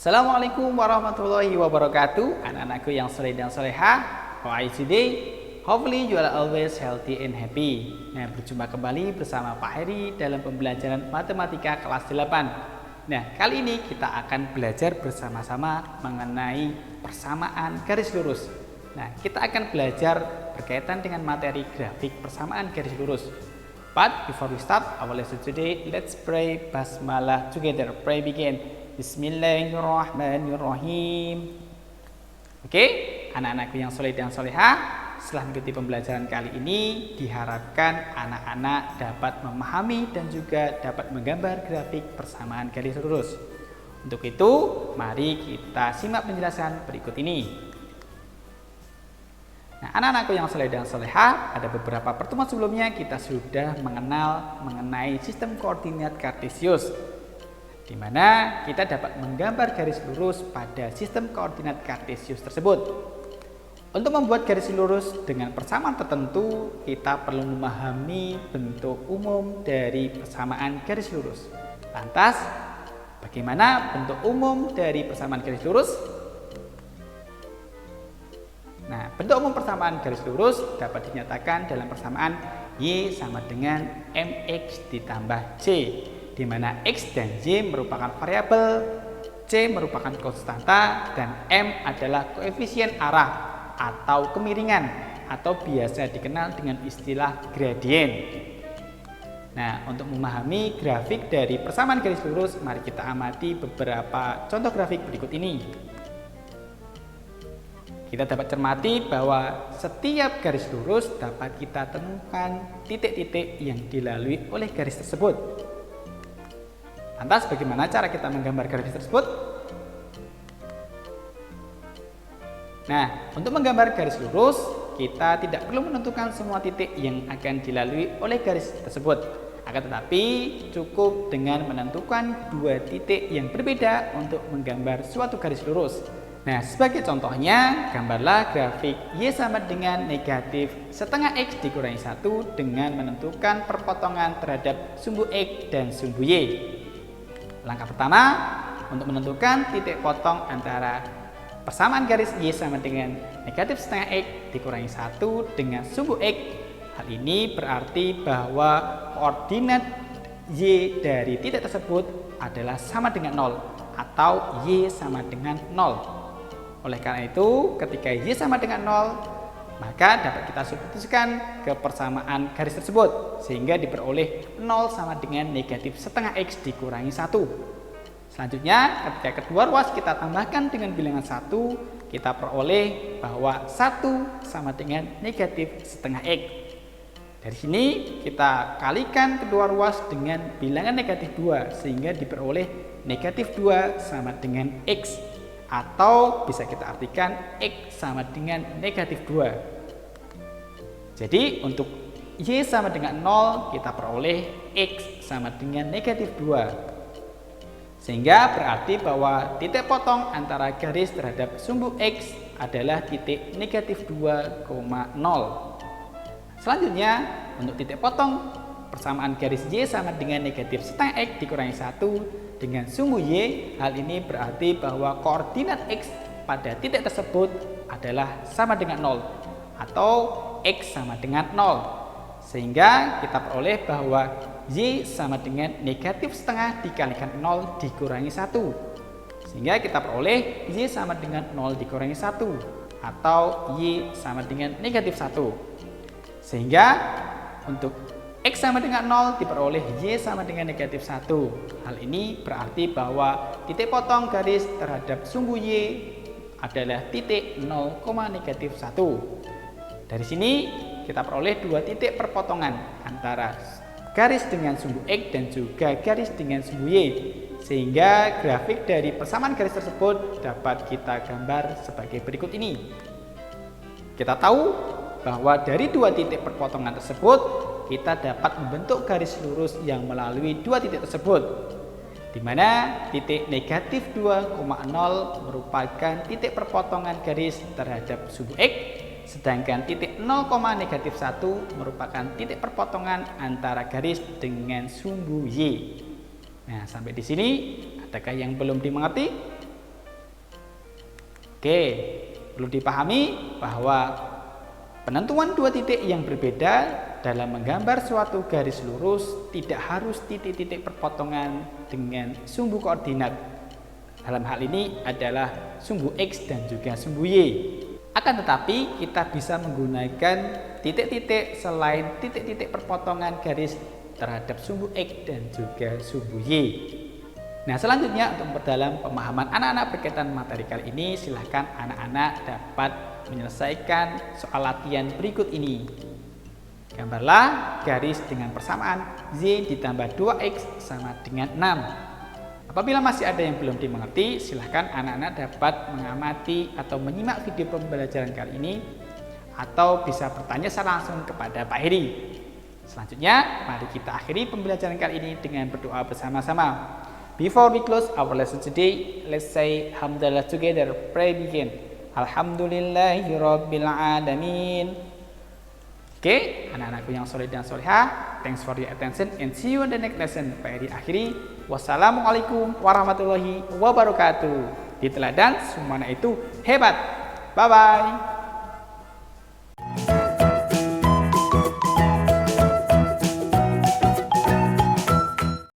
Assalamualaikum warahmatullahi wabarakatuh. Anak-anakku yang soleh dan solehah, how are you today? Hopefully you are always healthy and happy. Nah, berjumpa kembali bersama Pak Heri dalam pembelajaran matematika kelas 8. Nah, kali ini kita akan belajar bersama-sama mengenai persamaan garis lurus. Nah, kita akan belajar berkaitan dengan materi grafik persamaan garis lurus. But before we start our lesson today, let's pray basmalah together. Pray begin. Bismillahirrahmanirrahim. Oke, anak-anakku yang soleh dan solehah, setelah mengikuti pembelajaran kali ini, diharapkan anak-anak dapat memahami dan juga dapat menggambar grafik persamaan garis lurus. Untuk itu, mari kita simak penjelasan berikut ini. Nah, anak-anakku yang soleh dan solehah, pada beberapa pertemuan sebelumnya kita sudah mengenal mengenai sistem koordinat kartesius, di mana kita dapat menggambar garis lurus pada sistem koordinat kartesius tersebut. Untuk membuat garis lurus dengan persamaan tertentu, kita perlu memahami bentuk umum dari persamaan garis lurus. Lantas, bagaimana bentuk umum dari persamaan garis lurus? Nah, bentuk umum persamaan garis lurus dapat dinyatakan dalam persamaan Y sama dengan MX ditambah C, di mana X dan Y merupakan variabel, C merupakan konstanta, dan M adalah koefisien arah atau kemiringan, atau biasa dikenal dengan istilah gradien. Nah, untuk memahami grafik dari persamaan garis lurus, mari kita amati beberapa contoh grafik berikut ini. Kita dapat cermati bahwa setiap garis lurus dapat kita temukan titik-titik yang dilalui oleh garis tersebut. Lantas bagaimana cara kita menggambar garis tersebut? Nah, untuk menggambar garis lurus, kita tidak perlu menentukan semua titik yang akan dilalui oleh garis tersebut. Akan tetapi, cukup dengan menentukan dua titik yang berbeda untuk menggambar suatu garis lurus. Nah, sebagai contohnya, gambarlah grafik Y sama dengan negatif setengah X dikurangi 1 dengan menentukan perpotongan terhadap sumbu X dan sumbu Y. Langkah pertama, untuk menentukan titik potong antara persamaan garis Y sama dengan negatif setengah X dikurangi 1 dengan sumbu X. Hal ini berarti bahwa koordinat Y dari titik tersebut adalah sama dengan 0 atau Y sama dengan 0. Oleh karena itu, ketika Y sama dengan 0, maka dapat kita substitusikan ke persamaan garis tersebut, sehingga diperoleh 0 sama dengan negatif setengah X dikurangi 1. Selanjutnya, ketika kedua ruas kita tambahkan dengan bilangan 1, kita peroleh bahwa 1 sama dengan negatif setengah X. Dari sini, kita kalikan kedua ruas dengan bilangan negatif 2, sehingga diperoleh negatif 2 sama dengan X. Atau bisa kita artikan X sama dengan negatif 2. Jadi untuk Y sama dengan 0, kita peroleh X sama dengan negatif 2. Sehingga berarti bahwa titik potong antara garis terhadap sumbu X adalah titik negatif 2,0. Selanjutnya, untuk titik potong persamaan garis Y sama dengan negatif setengah X dikurangi 1 dengan sumbu Y, hal ini berarti bahwa koordinat X pada titik tersebut adalah sama dengan 0 atau X sama dengan 0. Sehingga kita peroleh bahwa Y sama dengan negatif setengah dikalikan 0 dikurangi 1. Sehingga kita peroleh Y sama dengan 0 dikurangi 1 atau Y sama dengan negatif 1. Sehingga untuk X sama dengan 0 diperoleh Y sama dengan negatif 1. Hal ini berarti bahwa titik potong garis terhadap sumbu Y adalah titik 0, negatif 1. Dari sini kita peroleh dua titik perpotongan antara garis dengan sumbu X dan juga garis dengan sumbu Y. Sehingga grafik dari persamaan garis tersebut dapat kita gambar sebagai berikut ini. Kita tahu bahwa dari dua titik perpotongan tersebut, kita dapat membentuk garis lurus yang melalui dua titik tersebut, di mana titik negatif 2,0 merupakan titik perpotongan garis terhadap sumbu X, sedangkan titik 0, negatif 1 merupakan titik perpotongan antara garis dengan sumbu Y. Nah, sampai di sini, adakah yang belum dimengerti? Oke, perlu dipahami bahwa penentuan dua titik yang berbeda dalam menggambar suatu garis lurus tidak harus titik-titik perpotongan dengan sumbu koordinat. Dalam hal ini adalah sumbu X dan juga sumbu Y. Akan tetapi kita bisa menggunakan titik-titik selain titik-titik perpotongan garis terhadap sumbu X dan juga sumbu Y. Nah, selanjutnya untuk memperdalam pemahaman anak-anak berkaitan materi kali ini, silahkan anak-anak dapat menyelesaikan soal latihan berikut ini. Gambarlah garis dengan persamaan Y ditambah 2X sama dengan 6. Apabila masih ada yang belum dimengerti, silahkan anak-anak dapat mengamati atau menyimak video pembelajaran kali ini, atau bisa bertanya secara langsung kepada Pak Heri. Selanjutnya, mari kita akhiri pembelajaran kali ini dengan berdoa bersama-sama. Before we close our lesson today, let's say Alhamdulillah together. Pray begin. Alhamdulillahirabbil alamin. Oke, anak-anakku yang soleh dan solehah, thanks for your attention and see you in the next lesson. Pak Heri akhiri. Wassalamualaikum warahmatullahi wabarakatuh. Di teladan semuanya itu hebat. Bye bye.